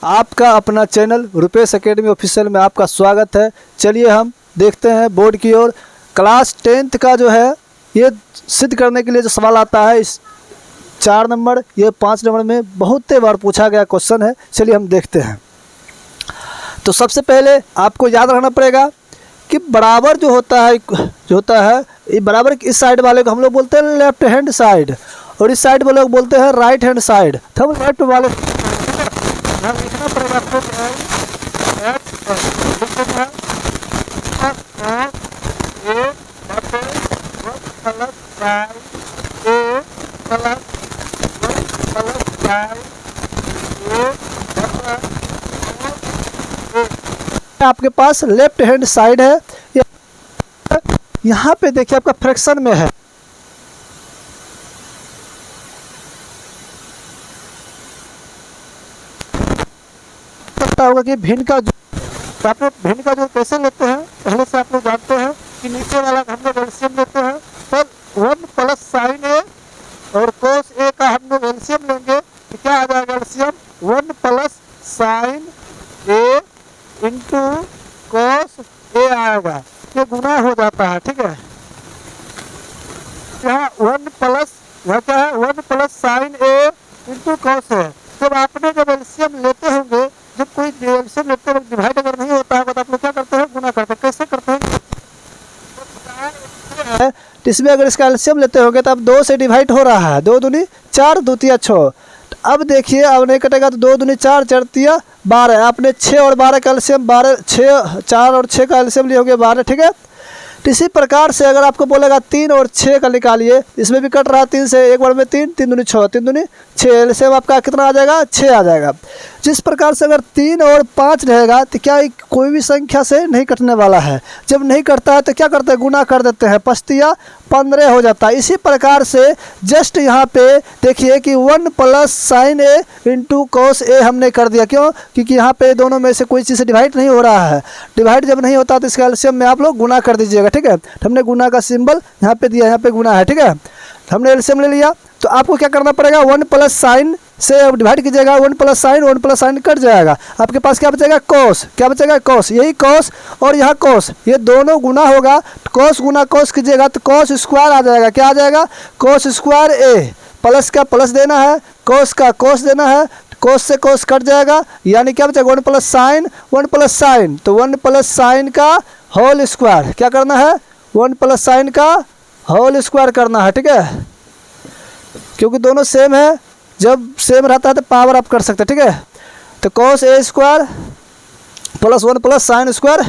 आपका अपना channel Rupesh academy official में आपका स्वागत है। चलिए हम देखते हैं बोर्ड की ओर। क्लास 10th का जो है ये सिद्ध करने के लिए जो सवाल आता है इस 4 नंबर ये 5 नंबर में बहुत बार पूछा गया क्वेश्चन है। चलिए हम देखते हैं। तो सबसे पहले आपको याद रखना पड़ेगा कि बराबर जो होता है ये बराबर इस साइड वाले को हम लोग बोलते हैं लेफ्ट हैंड साइड और इस साइड वाले को बोलते हैं राइट हैंड साइड। तो हम लेफ्ट वाले लिखना पड़ेगा आपको आपके पास लेफ्ट हैंड साइड है। यहाँ पे देखिए आपका फ्रैक्शन में है। पता होगा कि भिन्न का जो कैसे लेते हैं पहले से आप लोग जानते हैं कि नीचे वाला हम लोग एलसीएम लेते हैं। तब 1 प्लस साइन ए और कोस ए का हम लोग एलसीएम लेंगे तो क्या आ जाएगा LCM 1 plus sine A into cos ए आएगा। ये गुना हो जाता है, ठीक है। यहाँ 1 प्लस यहाँ क्या है 1 plus sine A into cos है। जब आपने जब एलसीएम लेते होंगे जब कोई एलसीएम लेते वक्त डिवाइड अगर नहीं होता है तो आप लोग क्या करते हैं गुना करते हैं। कैसे करते हैं इसमें अगर इसका एलसीएम लेते होंगे तो अब 2 से डिवाइड हो रहा है। 2 दूनी 4 2 तिया 6। अब देखिए अब नहीं कटेगा तो 2 दूनी 4 4 तिया 12। आपने 6 और 12 का एलसीएम 12 6 4 और 6 का एलसीएम लिए होंगे 12, ठीक है। तो इसी प्रकार से अगर आपको बोलेगा 3 और 6 का निकालिए, इसमें भी कट रहा है 3 से, एक बार में 3 3 दूनी 6 3 दूनी 6 एलसीएम आपका कितना आ जाएगा 6 आ जाएगा। जिस प्रकार से अगर 3 और 5 रहेगा तो क्या कोई भी संख्या से नहीं कटने वाला है। जब नहीं कटता है तो क्या करते हैं गुना कर देते हैं, 5 15 हो जाता है। इसी प्रकार से जस्ट यहाँ पे देखिए कि 1 plus sine A into cos ए हमने कर दिया। क्यों? क्योंकि यहाँ पे दोनों में से कोई चीज़ से डिवाइड नहीं हो रहा है। डिवाइड जब नहीं होता तो इसका एलसीएम में आप लोग गुना कर दीजिएगा, ठीक है। तो हमने गुना का सिंबल यहाँ पे दिया, यहाँ पे गुना है, ठीक है। हमने एलसीएम ले लिया तो आपको क्या करना पड़ेगा 1 प्लस साइन से डिवाइड कीजिएगा 1 प्लस साइन कट जाएगा। आपके पास क्या बचेगा कोस, क्या बचेगा कोस, यही कोस और यहाँ कोस, ये दोनों गुना होगा। कोस गुना कोस कीजिएगा तो कोस स्क्वायर आ जाएगा। क्या आ जाएगा कोस स्क्वायर ए। प्लस का प्लस देना है, कोस का कोस देना है, कोस से कोस कट जाएगा। यानी क्या बचेगा 1 प्लस साइन तो 1 प्लस साइन का होल स्क्वायर क्या करना है 1 प्लस साइन का होल स्क्वायर करना है, ठीक है। क्योंकि दोनों सेम है, जब सेम रहता है तो पावर आप कर सकते हैं, ठीक है। तो cos A square plus 1 plus sine square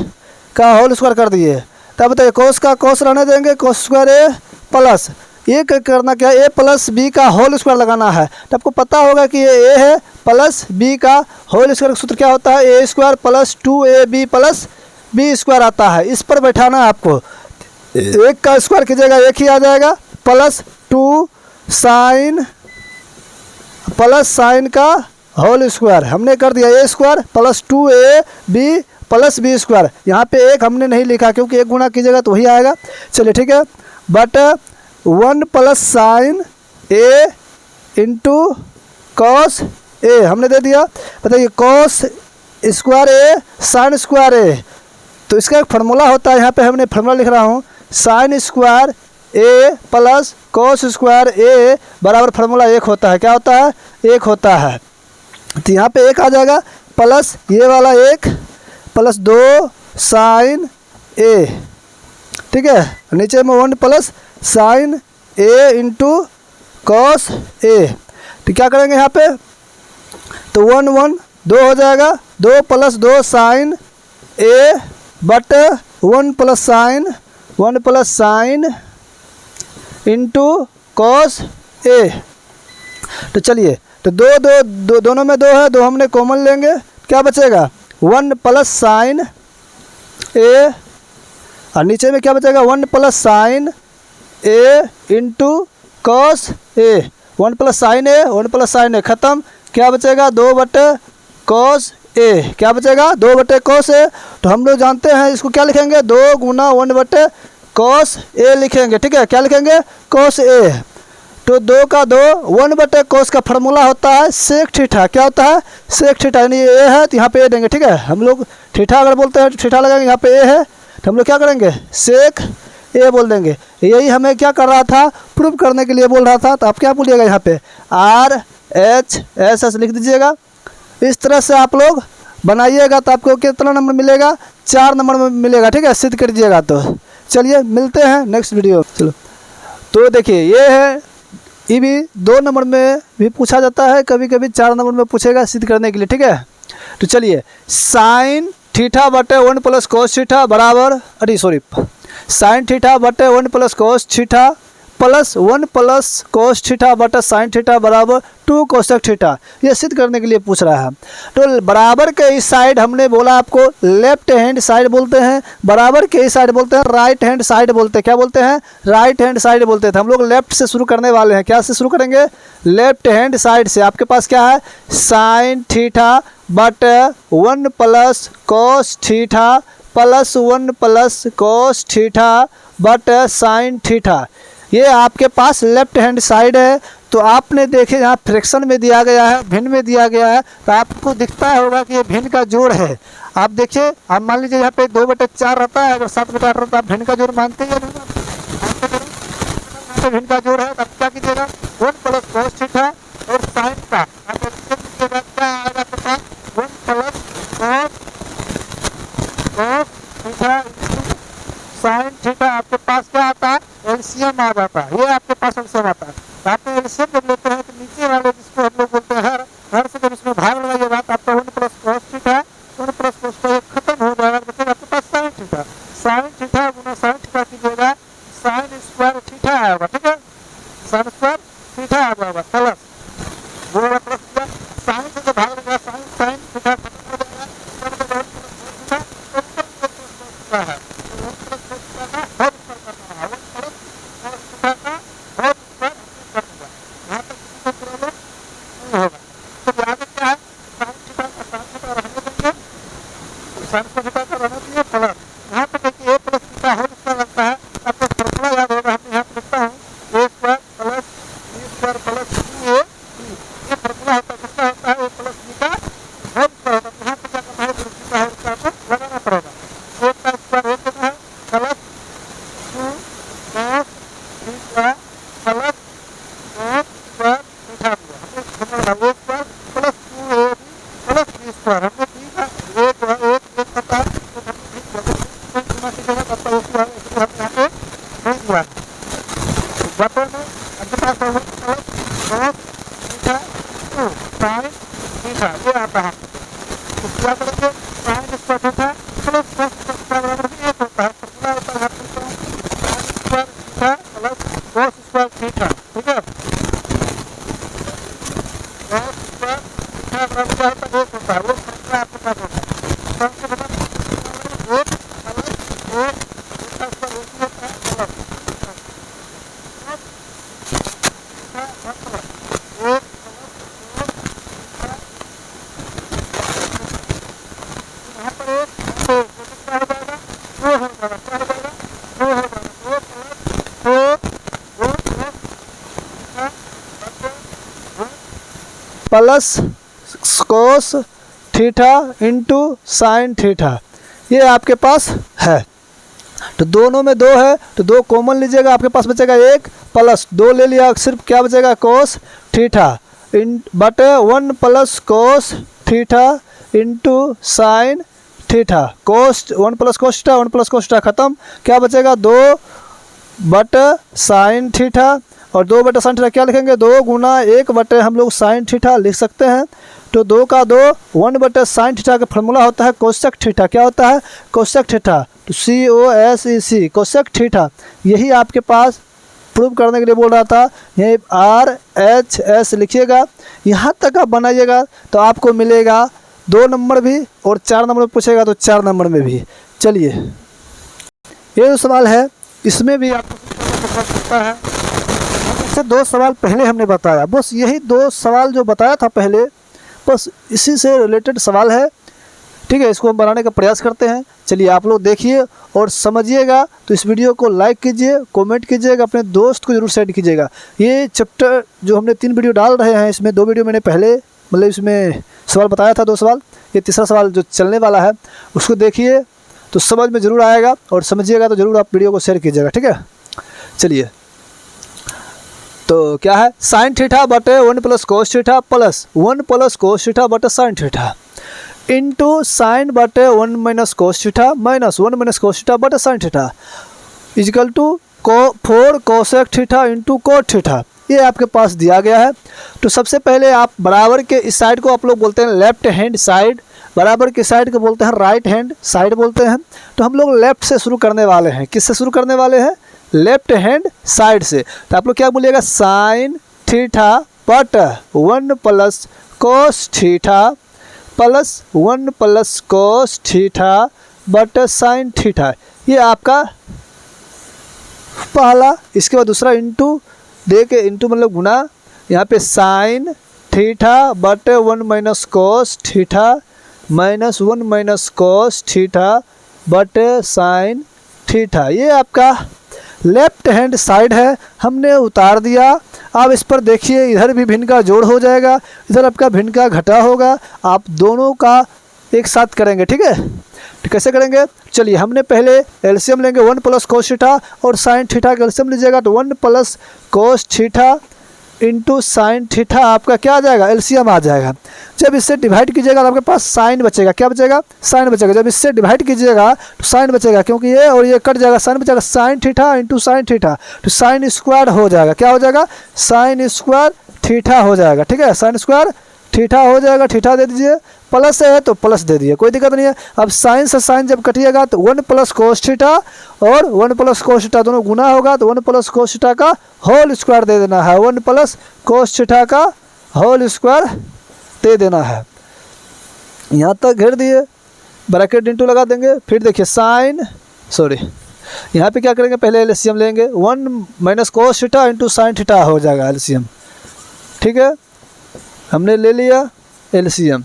का होल स्क्वायर कर दिए। तब बताइए कोस का कोस रहने देंगे, कोस स्क्वायर ए प्लस ये करना क्या है ए प्लस बी का होल स्क्वायर लगाना है। तो आपको पता होगा कि ये ए है प्लस बी का होल स्क्वायर का सूत्र क्या होता है A square plus 2ab plus B square आता है। इस पर बैठाना है आपको। एक का स्क्वायर कीजिएगा एक ही आ जाएगा प्लस 2 साइन का होल स्क्वायर हमने कर दिया A square plus 2ab plus B square. यहाँ पे एक हमने नहीं लिखा क्योंकि एक गुना कीजिएगा तो वही आएगा। चलिए ठीक है। But 1 plus sine A into cos A हमने दे दिया। बताइए cos square A sine square A. तो इसका एक फार्मूला होता है, यहाँ पे हमने फार्मूला लिख रहा हूँ साइन स्क्वायर ए प्लस कोस स्क्वायर ए बराबर फार्मूला 1 होता है। क्या होता है 1 होता है। तो यहाँ पे 1 आ जाएगा प्लस ये वाला 1 प्लस 2 साइन ए, ठीक है। नीचे में 1 plus sine A into cos A. तो क्या करेंगे यहाँ पे तो 1 1 2 हो जाएगा 2 plus 2 sine A but 1 plus sine into cos A. तो चलिए तो दोनों में 2 है, 2 हमने कॉमन लेंगे। क्या बचेगा 1 प्लस साइन ए और नीचे में क्या बचेगा 1 plus sine A into cos A. 1 plus sine ए ख़त्म। क्या बचेगा 2 बटे कॉस ए। क्या बचेगा 2 बटे कॉस ए। तो हम लोग जानते हैं इसको क्या लिखेंगे 2 गुना 1 बटे कॉस ए लिखेंगे, ठीक है। क्या लिखेंगे कॉस ए। तो 2 का 2 1/cos का फार्मूला होता है सेक थीटा। क्या होता है? Sec theta. यानी ए है तो यहाँ पे ए देंगे, ठीक है। हम लोग थीटा अगर बोलते हैं तो थीटा लगाएंगे, यहाँ पे ए है तो हम लोग क्या करेंगे? सेक ए बोल देंगे। यही हमें क्या कर रहा था? प्रूव करने के लिए बोल रहा था। तो आप क्या बोलिएगा यहाँ पे? RHS लिख दीजिएगा। इस तरह से आप लोग बनाइएगा तो आपको कितना नंबर मिलेगा? 4 नंबर में मिलेगा, ठीक है। सिद्ध कर दीजिएगा। तो चलिए मिलते हैं नेक्स्ट वीडियो। चलो, तो देखिए ये है, ये भी 2 नंबर में भी पूछा जाता है, कभी कभी 4 नंबर में पूछेगा सिद्ध करने के लिए, ठीक है। तो चलिए, साइन थीटा बटे 1 + cos थीटा बराबर, साइन थीटा बटे 1 + cos theta plus 1 + cos theta बटा साइन थीटा बराबर 2 cosec थीटा, ये सिद्ध करने के लिए पूछ रहा है। तो बराबर के इस साइड हमने बोला आपको लेफ्ट हैंड साइड बोलते हैं, बराबर के इस साइड बोलते हैं राइट हैंड साइड बोलते हैं। क्या बोलते हैं? राइट हैंड साइड बोलते थे। हम लोग लेफ्ट से शुरू करने वाले हैं। क्या से शुरू करेंगे? लेफ्ट हैंड साइड से। आपके पास क्या है? साइन थीटा बटे 1 + cos theta plus 1 + cos theta बटे साइन थीटा, ये आपके पास लेफ्ट हैंड साइड है। तो आपने देखे यहाँ फ्रैक्शन में दिया गया है, भिन्न में दिया गया है, तो आपको दिखता होगा कि ये भिन्न का जोड़ है। आप देखिए, आप मान लीजिए यहाँ पे 2/4 रहता है, अगर 7/8 रहता है, आप भिन्न का जोड़ मानते हैं या नहीं? भिन्न का जोड़ है, तो आप क्या कीजिएगा? 1 + cos थीटा और साइन का आप कीजिएगा, क्या आएगा आपके पास? 1 + cos थीटा साइन थीटा। आपके पास क्या आता है? एलसीएम आ जाता है। ये आपके पास एलसीएम आता है। तो आपने एलसीएम जब लेते हैं तो नीचे वाले जिसको हम लोग बोलते हैं हर से जब इसमें भाग लगाइएगा तो आपका 1 + cos थीटा 1 + cos थीटा खत्म हो जाएगा। तो आपके पास साइन थीटा, साइन थीटा गुना साइन थीटा कीजिएगा, साइन स्क्वायर थीटा आएगा, ठीक है। साइन स्क्वायर थीटा आ जाएगा प्लस वो प्लस साइन से भाग लगाएगा, साइन साइन थीटा खत्म हो जाएगा। Plus cos theta into sine theta, ये आपके पास है। तो दोनों में 2 है तो 2 कॉमन लीजिएगा, आपके पास बचेगा 1 प्लस 2 ले लिया, सिर्फ क्या बचेगा? cos थीटा इन बटे 1 + cos theta into sine theta. cos 1 + cos theta 1 + cos theta खत्म, क्या बचेगा? 2 बटे साइन थीटा और 2 बटे साइन थीटा क्या लिखेंगे? 2 गुना 1 बटे हम लोग साइन थीटा लिख सकते हैं। तो 2 का 2 1 बटे साइन थीटा का फॉर्मूला होता है कोसेक थीटा। क्या होता है? Cosec theta. तो COSEC कोसेक थीटा, यही आपके पास प्रूव करने के लिए बोल रहा था। यही RHS लिखिएगा, यहाँ तक आप बनाइएगा तो आपको मिलेगा 2 नंबर भी, और 4 नंबर में पूछेगा तो 4 नंबर में भी। चलिए, ये जो सवाल है इसमें भी आपको सकता है। इससे 2 सवाल पहले हमने बताया, बस यही 2 सवाल जो बताया था पहले, बस इसी से रिलेटेड सवाल है। ठीक है, इसको हम बनाने का प्रयास करते हैं। चलिए आप लोग देखिए और समझिएगा। तो इस वीडियो को लाइक कीजिए, कमेंट कीजिएगा, अपने दोस्त को जरूर सेंड कीजिएगा। ये चैप्टर जो हमने 3 वीडियो डाल रहे हैं, इसमें 2 वीडियो मैंने पहले मतलब इसमें सवाल बताया था, 2 सवाल, ये तीसरा सवाल जो चलने वाला है उसको देखिए तो समझ में ज़रूर आएगा, और समझिएगा तो ज़रूर आप वीडियो को शेयर कीजिएगा। ठीक है, चलिए तो क्या है, साइन थीटा बटे 1 plus cos theta plus 1 plus cos theta बटे साइन थीटा इंटू साइन बटे 1 minus cos theta minus 1 minus cos theta बटे sine theta equal to 4 cosec theta into cot theta. ये आपके पास दिया गया है। तो सबसे पहले आप बराबर के इस साइड को आप लोग बोलते हैं लेफ्ट हैंड साइड, बराबर की साइड को बोलते हैं राइट हैंड साइड बोलते हैं। तो हम लोग लेफ्ट से शुरू करने वाले हैं। किससे शुरू करने वाले हैं? लेफ्ट हैंड साइड से। तो आप लोग क्या बोलिएगा, sine theta but 1 plus cos theta plus 1 plus cos theta but sine theta. ये आपका पहला। इसके बाद दूसरा इंटू दे के, इंटू मतलब गुना, यहाँ पे साइन थीटा बटे 1 minus cos theta minus 1 minus cos theta बटे साइन थीटा। ये आपका लेफ्ट हैंड साइड है, हमने उतार दिया। अब इस पर देखिए, इधर भी भिन्न का जोड़ हो जाएगा, इधर आपका भिन्न का घटा होगा। आप दोनों का एक साथ करेंगे। ठीक है, तो कैसे करेंगे? चलिए हमने पहले एलसीएम लेंगे 1 प्लस कोस थीटा और साइन थीटा का एलसीएम लीजिएगा तो 1 plus cos theta into sine theta आपका क्या आ जाएगा? एलसीएम आ जाएगा। जब इससे डिवाइड कीजिएगा तो आपके पास साइन बचेगा। क्या बचेगा? साइन बचेगा। जब इससे डिवाइड कीजिएगा तो साइन बचेगा, क्योंकि ये और ये कट जाएगा, साइन बचेगा। Sign theta into sine theta तो साइन स्क्वायर हो जाएगा। क्या हो जाएगा? साइन स्क्वायर थीटा हो जाएगा। ठीक है, साइन स्क्वायर थीटा हो जाएगा। थीटा दे दीजिए, प्लस है तो प्लस दे दिए, कोई दिक्कत नहीं है। अब साइन से साइन जब कटिएगा तो 1 प्लस कोस थीटा और 1 प्लस कोस थीटा दोनों गुना होगा तो 1 प्लस कोस थीटा का होल स्क्वायर दे देना है। 1 प्लस कोस थीटा का होल स्क्वायर दे देना है। यहाँ तक घेर दिए, ब्रैकेट इंटू लगा देंगे। फिर देखिए साइन, सॉरी यहाँ पे क्या करेंगे, पहले एलसीएम लेंगे। 1 minus cos theta into sine theta हो जाएगा एलसीएम। ठीक है, हमने ले लिया एलसीएम।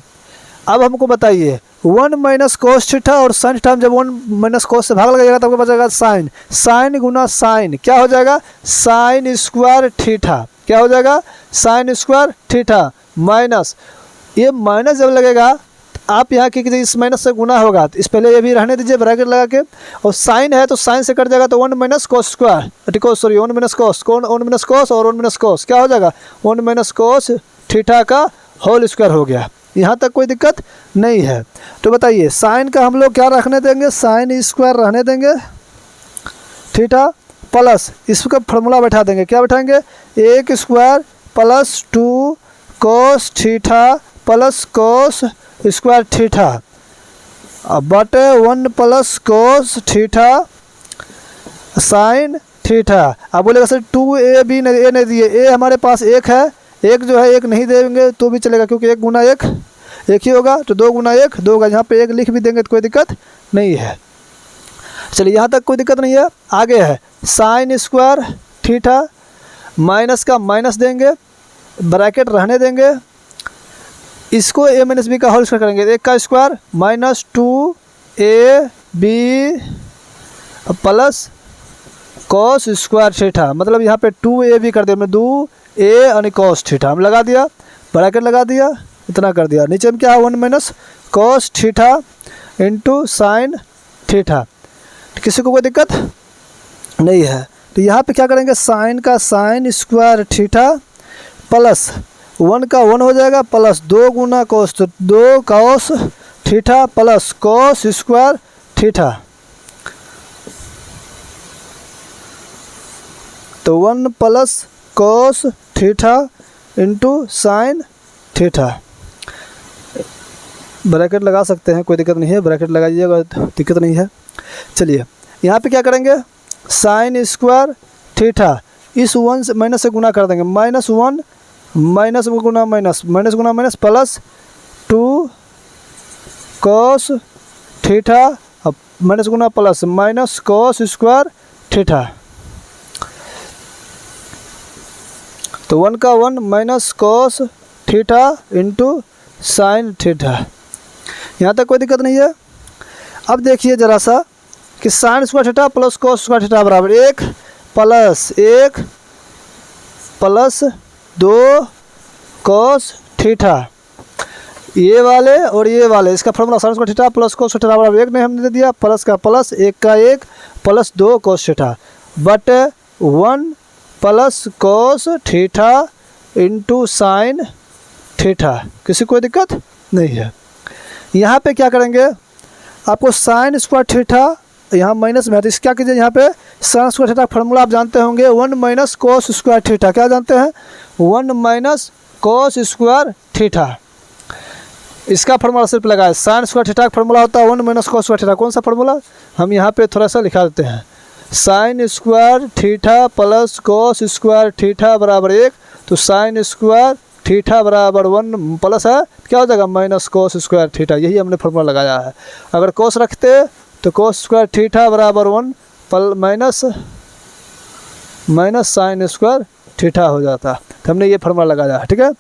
अब हमको बताइए 1 माइनस कोस थीटा और साइन थीटा, जब 1 माइनस कोस से भाग लगाएगा तो आपको बचेगा साइन। साइन गुना साइन क्या हो जाएगा? Sine square theta. क्या हो जाएगा? साइन स्क्वायर थीटा माइनस, ये माइनस जब लगेगा आप यहाँ की इस माइनस से गुना होगा तो इस पहले ये भी रहने दीजिए ब्रैकेट लगा के। और साइन है तो साइन से कट जाएगा तो 1 माइनस कोस स्क्वायर, ठीक है, सॉरी 1 माइनस कोस, 1 माइनस कोस और 1 माइनस कोस क्या हो जाएगा? 1 माइनस कोस थीटा का होल स्क्वायर हो गया। यहाँ तक कोई दिक्कत नहीं है। तो बताइए साइन का हम लोग क्या रखने देंगे? साइन स्क्वायर रहने देंगे थीटा प्लस इसका फॉर्मूला बैठा देंगे। क्या बैठाएंगे? 1 स्क्वायर प्लस 2 कोस theta plus cos square theta बटे 1 plus cos theta sine theta. अब बोलेगा सर 2a भी नहीं, ए नहीं दिए, ए हमारे पास 1 है, 1 जो है 1 नहीं देंगे तो भी चलेगा, क्योंकि 1 गुना 1 1 ही होगा। तो 2 गुना 1 2 होगा। यहाँ पे 1 लिख भी देंगे तो कोई दिक्कत नहीं है। चलिए यहाँ तक कोई दिक्कत नहीं है। आगे है साइन स्क्वायर थीटा, माइनस का माइनस देंगे, ब्रैकेट रहने देंगे। इसको a माइनस बी का होल स्क्वायर करेंगे। 1 का square minus 2ab plus cos square theta, मतलब यहाँ पे 2ab कर दिया, 2a और कॉस थीटा हम लगा दिया, ब्रैकेट लगा दिया, इतना कर दिया। नीचे में क्या है? 1 minus cos theta into sine theta. किसी को कोई दिक्कत नहीं है। तो यहाँ पे क्या करेंगे? साइन का साइन स्क्वायर थीटा प्लस 1 का 1 हो जाएगा प्लस 2 गुना कॉस, तो 2 cos theta plus cos square theta. तो 1 plus cos theta into sine theta. Bracket लगा सकते हैं, कोई दिक्कत नहीं है, ब्रैकेट लगाइएगा, दिक्कत नहीं है। चलिए यहाँ पे क्या करेंगे? साइन स्क्वायर थीटा इस 1 से माइनस से गुना कर देंगे। -1 माइनस गुना माइनस, माइनस गुना माइनस प्लस 2 कॉस थीटा, अब माइनस गुना plus minus cos square theta. तो 1 का 1 minus cos theta into sine theta. यहाँ तक कोई दिक्कत नहीं है। अब देखिए ज़रा सा कि sine square theta plus cos square theta बराबर 1 प्लस 2 कॉस थीटा, ये वाले और ये वाले, इसका formula sine square theta plus cos theta बराबर 1 ने हमने दे दिया, प्लस का प्लस 1 का 1 plus 2 cos theta but 1 plus cos theta into sine theta. किसी कोई दिक्कत नहीं है। यहाँ पे क्या करेंगे, आपको साइन स्क्वायर थीटा यहाँ माइनस में है तो इस क्या कीजिए, यहाँ पे साइन स्क्वायर थीटा फार्मूला आप जानते होंगे 1 माइनस कॉस स्क्वायर थीटा। क्या जानते हैं, 1 माइनस कॉस स्क्वायर थीटा। इसका फार्मूला सिर्फ लगाए, साइन स्क्वायर थीटा का फार्मूला होता है 1 माइनस कॉस स्क्वायर थीटा। कौन सा फार्मूला, हम यहाँ पे थोड़ा सा लिखा देते हैं, sine square theta plus cos square theta बराबर 1, तो साइन स्क्वायर थीटा बराबर 1 प्लस है क्या हो जाएगा माइनस कॉस स्क्वायर थीटा, यही हमने फार्मूला लगाया है। अगर कॉस रखते तो कॉस स्क्वायर थीटा बराबर 1 माइनस साइन स्क्वायर थीटा हो जाता, तो हमने ये फार्मूला लगाया है। ठीक है,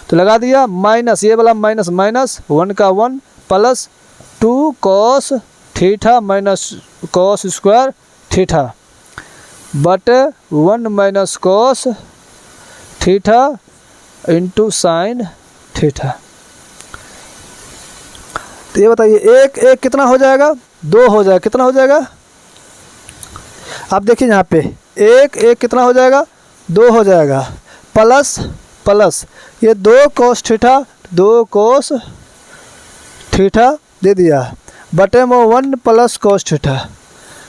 तो लगा दिया, माइनस ये वाला माइनस 1 का 1 plus 2 cos theta minus cos square theta but 1 minus cos theta into sine theta. तो ये बताइए एक कितना हो जाएगा, 2 हो जाएगा, कितना हो जाएगा, आप देखिए यहाँ पे एक कितना हो जाएगा, 2 हो जाएगा, प्लस ये 2 कॉस थीटा दे दिया बटे में 1 प्लस कॉस थीटा,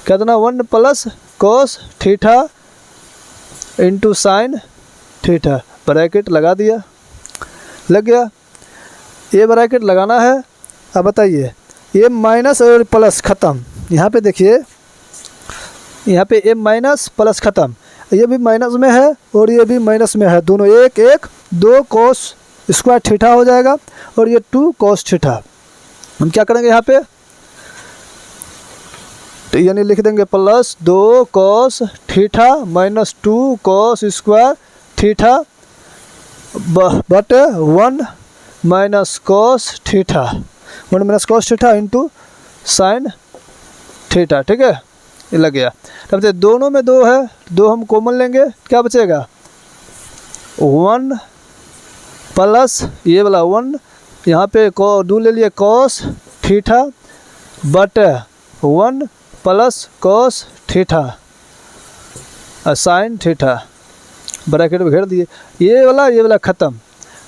कितना 1 plus cos theta into sine theta, bracket लगा दिया, लग गया। ये ब्रैकेट लगाना है। अब बताइए ये माइनस और प्लस ख़त्म, यहाँ पे देखिए यहाँ पे ये माइनस प्लस ख़त्म, ये भी माइनस में है और ये भी माइनस में है, दोनों 1 2 कॉस स्क्वायर थीटा हो जाएगा और ये 2 कॉस थीटा। हम क्या करेंगे यहाँ पे, तो यानी लिख देंगे plus 2 cos theta minus 2 cos square theta but 1 minus cos theta, 1 minus cos theta into sine theta. ठीक है, ये लग गया। तब से दोनों में 2 है, 2 हम कॉमन लेंगे, क्या बचेगा 1 प्लस ये वाला 1, यहाँ पे 2 ले लिए cos theta but 1 plus cos theta sine theta, bracket में घेर दिए। ये वाला ख़त्म,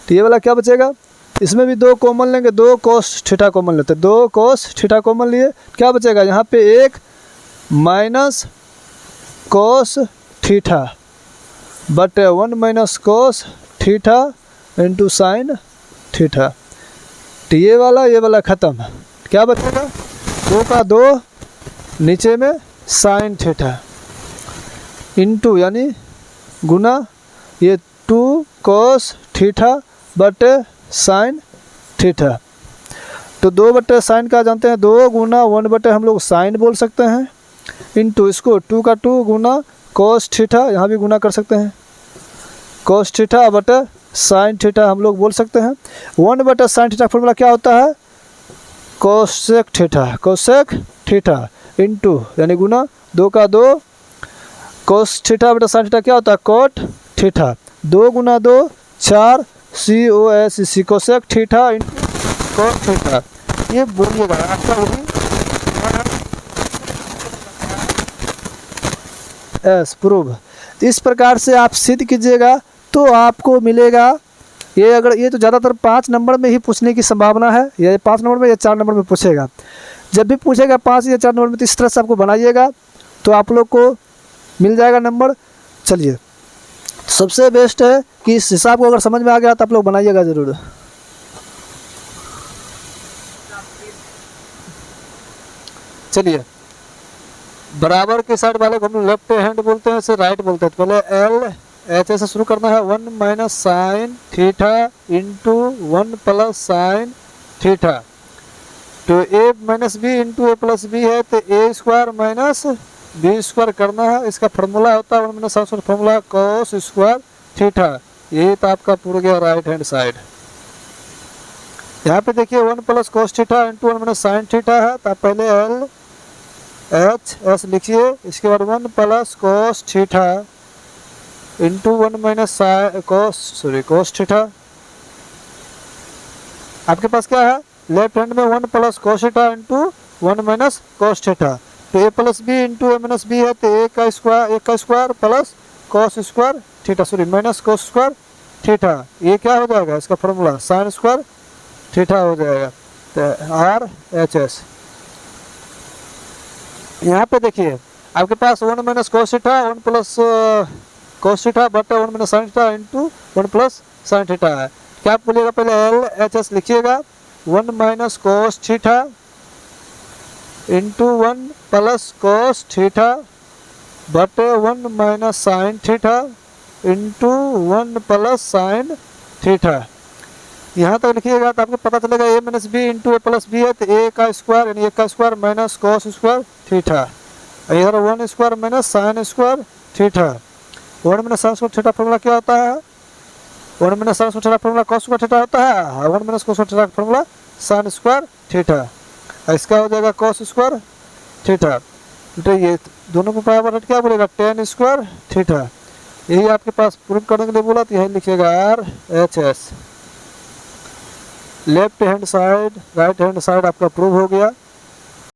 तो ये वाला क्या बचेगा, इसमें भी 2 कॉमन लेंगे, 2 कॉस थीटा कॉमन लेते, 2 कॉस थीटा कॉमन लिए, क्या बचेगा यहाँ पे 1 minus cos theta but 1 minus cos theta into sine theta. तो ये वाला ख़त्म, क्या बचेगा 2 का 2 नीचे में साइन थीटा इंटू यानी गुना ये 2 cos theta but sine theta. तो 2 बटे साइन का जानते हैं, 2 गुना 1 बटे हम लोग साइन बोल सकते हैं इंटू इसको 2 का 2 गुना कॉस थीटा, यहाँ भी गुना कर सकते हैं, कॉस थीटा बटे साइन थीटा हम लोग बोल सकते हैं। 1 बटे साइन थीटा फॉर्मूला क्या होता है, कोसेक थीटा इंटू यानी गुना 2 का 2 कोस थीटा बटा साइन थीटा क्या होता है कोट थीटा, 2 गुना 2 4 COSC cosec theta into cot theta. ये बोलिएगा आपका वही एस प्रूव। इस प्रकार से आप सिद्ध कीजिएगा तो आपको मिलेगा ये। अगर ये तो ज़्यादातर 5 नंबर में ही पूछने की संभावना है, या 5 नंबर में या 4 नंबर में पूछेगा। जब भी पूछेगा 5 या 4 नंबर में तो इस तरह से आपको बनाइएगा तो आप लोग को मिल जाएगा नंबर। चलिए, सबसे बेस्ट है कि इस हिसाब को अगर समझ में आ गया तो आप लोग बनाइएगा ज़रूर। चलिए, बराबर के साइड वाले को हम लेफ्ट हैंड बोलते हैं, इसे राइट बोलते हैं। पहले एल एच से शुरू करना है, 1 minus sign theta into 1 plus sine theta. तो ए माइनस बी इंटू ए प्लस बी है तो ए स्क्वायर माइनस बी स्क्वायर करना है। इसका फार्मूला होता है 1 minus sine formula cos square theta. यही तो आपका पूरा गया राइट हैंड साइड। यहाँ पे देखिए 1 plus cos theta into 1 minus sine theta है, तो आप पहले एल एच एस लिखिए, इसके बाद 1 plus cos theta into 1 minus cos theta. आपके पास क्या है, लेफ्ट हैंड में 1 plus cos theta into 1 minus cos theta, तो ए प्लस बी इंटू ए माइनस बी है, तो ए का square plus cos square theta minus cos square theta, ये क्या हो जाएगा इसका फॉर्मूला साइन स्क्वायर थीटा हो जाएगा, तो आर एच एस। यहाँ पे देखिए आपके पास 1 minus cos theta 1 plus cos theta बटा 1 minus sign theta into 1 plus sine theta है। क्या आप बोलिएगा, पहले एल एच एस लिखिएगा, 1 minus cos theta into 1 plus cos theta बटे 1 minus sign theta into 1 plus sign theta. यहाँ तक लिखिएगा तो आपको पता चलेगा ए माइनस बी इंटू ए प्लस बी है, तो ए का स्क्वायर यानी ए का square minus cos square theta, इधर 1 square minus sine square theta. 1 minus sine square theta formula क्या होता है, 1 minus sine square theta formula cos square theta होता है, 1 minus cos square theta formula sine square theta, इसका हो जाएगा cos square theta. तो ये दोनों को बराबर क्या बोलेगा, टेन स्क्वायर थीटा। यही आपके पास प्रूफ करने के लिए बोला, तो यही लिखिएगा R H S. Left hand side right hand side आपका प्रूव हो गया।